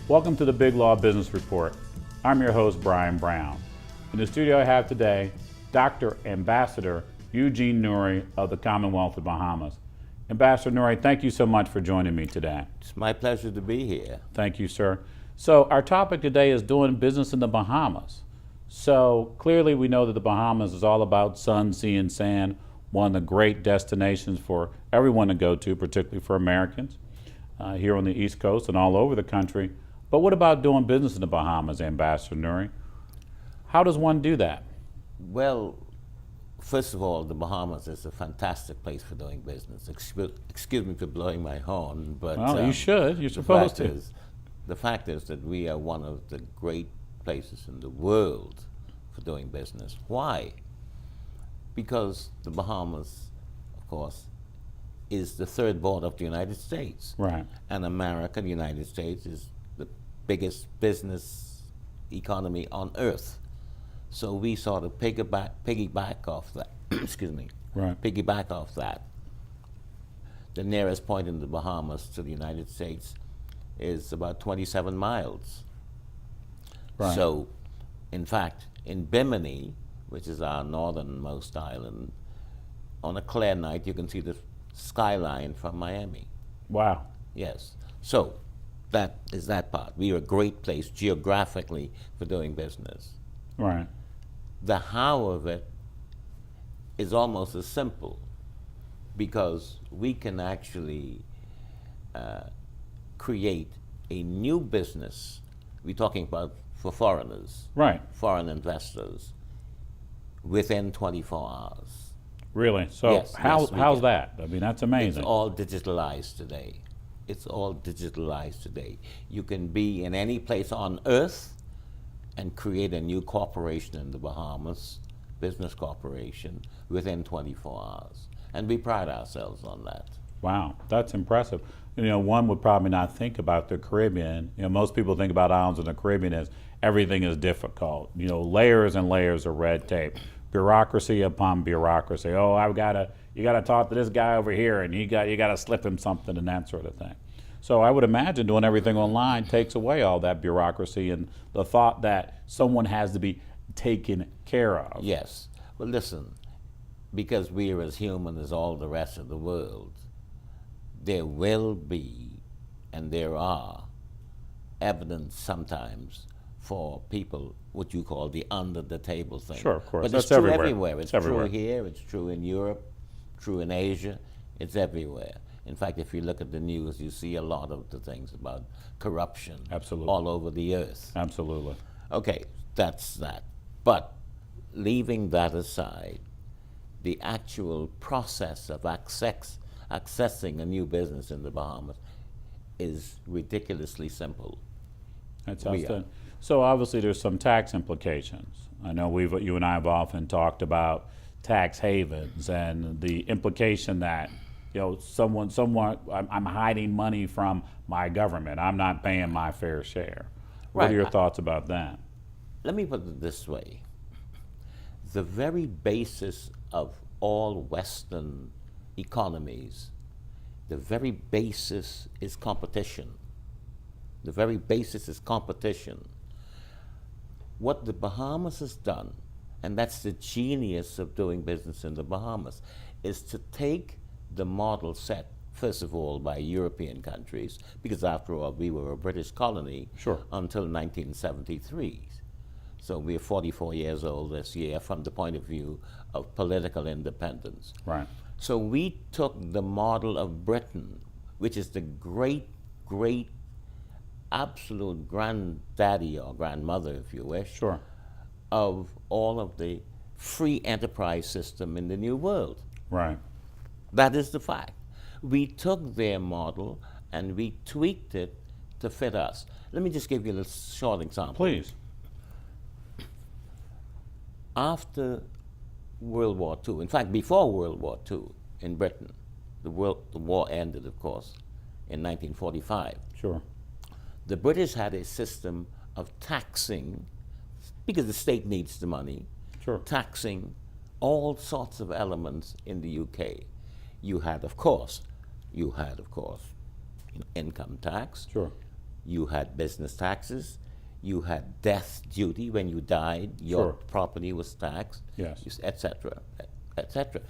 Welcome to the Big Law Business Report. I'm your host, Brian Brown. In the studio I have today, Dr. Ambassador Eugene Newry of the Commonwealth of Bahamas. Ambassador Newry, thank you so much for joining me today. It's my pleasure to be here. Thank you, sir. So our topic today is doing business in the Bahamas. So clearly we know that the Bahamas is all about sun, sea, and sand, one of the great destinations for everyone to go to, particularly for Americans here on the East Coast and all over the country. But what about doing business in the Bahamas, Ambassador Newry? How does one do that? Well, first of all, the Bahamas is a fantastic place for doing business. Excuse me for blowing my horn, but well, you should. You're supposed to. The fact is that we are one of the great places in the world for doing business. Why? Because the Bahamas, of course, is the third border of the United States. Right. And America, the United States, is the biggest business economy on earth. So we sort of piggyback off that. Excuse me. Right. Piggyback off that. The nearest point in the Bahamas to the United States is about 27 miles. Right. So, in fact, in Bimini, which is our northernmost island, on a clear night you can see the skyline from Miami. Wow. Yes. So, that is that part. We are a great place geographically for doing business. Right. The how of it is almost as simple because we can actually create a new business. We're talking about for foreigners, Right. foreign investors, within 24 hours. Really? So Yes, how's can. that? I mean, that's amazing. It's all digitalized today. It's all digitalized today. You can be in any place on earth and create a new corporation in the Bahamas, business corporation, within 24 hours. And we pride ourselves on that. Wow, that's impressive. You know, one would probably not think about the Caribbean. You know, most people think about islands in the Caribbean as everything is difficult. You know, layers and layers of red tape, bureaucracy upon bureaucracy. Oh, you gotta talk to this guy over here, and you gotta slip him something and that sort of thing. So I would imagine doing everything online takes away all that bureaucracy and the thought that someone has to be taken care of. Yes. Well, listen, because we are as human as all the rest of the world, there will be, and there are, evidence sometimes for people, what you call the under-the-table thing. Sure, of course. But That's it's true everywhere. It's everywhere. true here, it's true in Europe, true in Asia, it's everywhere. In fact, if you look at the news, you see a lot of the things about corruption. Absolutely. All over the earth. Absolutely. Okay, that's that. But leaving that aside, the actual process of accessing a new business in the Bahamas is ridiculously simple. That's outstanding. So obviously there's some tax implications. I know you and I have often talked about tax havens and the implication that, you know, I'm hiding money from my government. I'm not paying my fair share. What Right. are your thoughts about that? Let me put it this way. The very basis of all Western economies, the very basis is competition. The very basis is competition. What the Bahamas has done, and that's the genius of doing business in the Bahamas, is to take the model set, first of all, by European countries, because after all, we were a British colony Sure. until 1973. So we're 44 years old this year from the point of view of political independence. Right. So we took the model of Britain, which is the great, great, absolute granddaddy or grandmother, if you wish, Sure. of all of the free enterprise system in the New World. Right. That is the fact. We took their model and we tweaked it to fit us. Let me just give you a little short example. Please. After World War II, in fact, before World War II in Britain, the war ended, of course, in 1945. Sure. The British had a system of taxing, because the state needs the money, Sure. taxing all sorts of elements in the UK. You had, of course, income tax. Sure. You had business taxes. You had death duty. When you died, your Sure. property was taxed, Yes. etc., etc.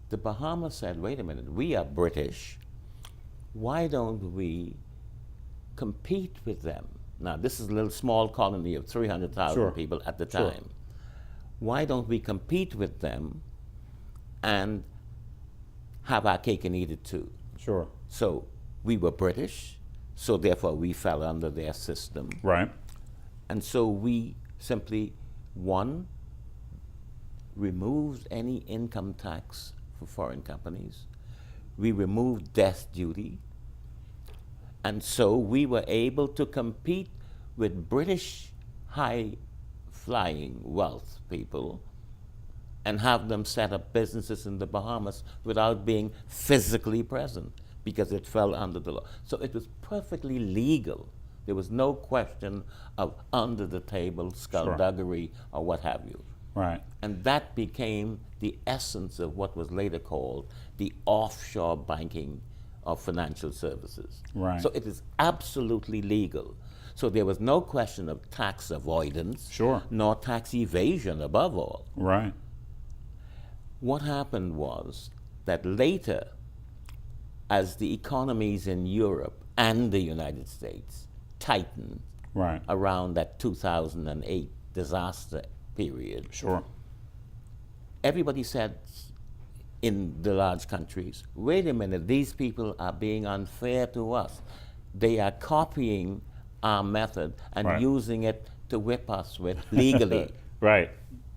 The Bahamas said, wait a minute, we are British. Why don't we compete with them? Now, this is a little small colony of 300,000 Sure. people at the Sure. time. Why don't we compete with them and have our cake and eat it too? Sure. So we were British, so therefore we fell under their system. Right. And so we simply, one, removed any income tax for foreign companies. We removed death duty. And so we were able to compete with British high-flying wealth people and have them set up businesses in the Bahamas without being physically present because it fell under the law. So it was perfectly legal. There was no question of under-the-table skullduggery or what have you. Right. And that became the essence of what was later called the offshore banking of financial services. Right. So it is absolutely legal. So there was no question of tax avoidance, Sure. nor tax evasion above all. Right. What happened was that later, as the economies in Europe and the United States tightened Right. around that 2008 disaster period, Sure. everybody said in the large countries, wait a minute, these people are being unfair to us. They are copying our method and Right. using it to whip us with legally. Right.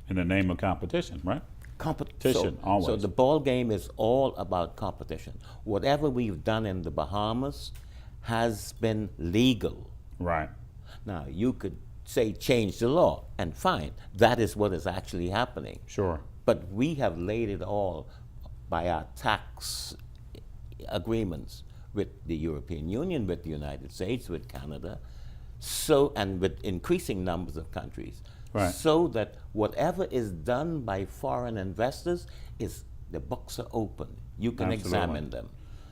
In the name of competition, right? Competition, always. So the ball game is all about competition. Whatever we've done in the Bahamas has been legal. Right. Now, you could say change the law, and fine, that is what is actually happening. Sure. But we have laid it all by our tax agreements with the European Union, with the United States, with Canada, so, and with increasing numbers of countries, Right. so that whatever is done by foreign investors is, the books are open. You can Absolutely. examine them.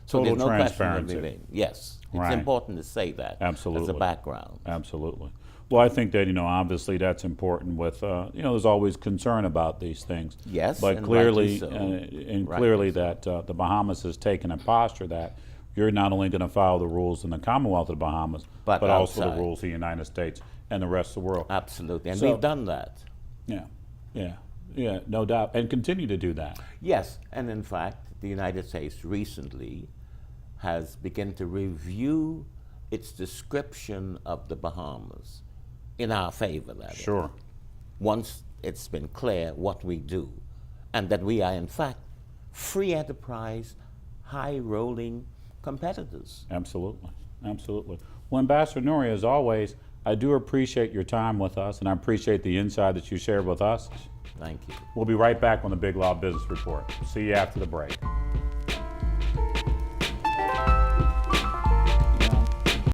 So Total there's no question of transparency. anything. Yes, it's Right. important to say that as Absolutely. a background. Absolutely. Well, I think that, obviously that's important with, there's always concern about these things. Yes, But and clearly, rightly so. and Rightly clearly so. that the Bahamas has taken a posture that you're not only going to follow the rules in the Commonwealth of the Bahamas, But also the outside. rules of the United States and the rest of the world. Absolutely, and So- we've done that. Yeah, no doubt. And continue to do that. Yes, and in fact, the United States recently has begun to review its description of the Bahamas in our favor, that is. Sure. Once it's been clear what we do, and that we are, in fact, free enterprise, high-rolling competitors. Absolutely. Absolutely. Well, Ambassador Newry, as always, I do appreciate your time with us, and I appreciate the insight that you shared with us. Thank you. We'll be right back on the Big Law Business Report. See you after the break.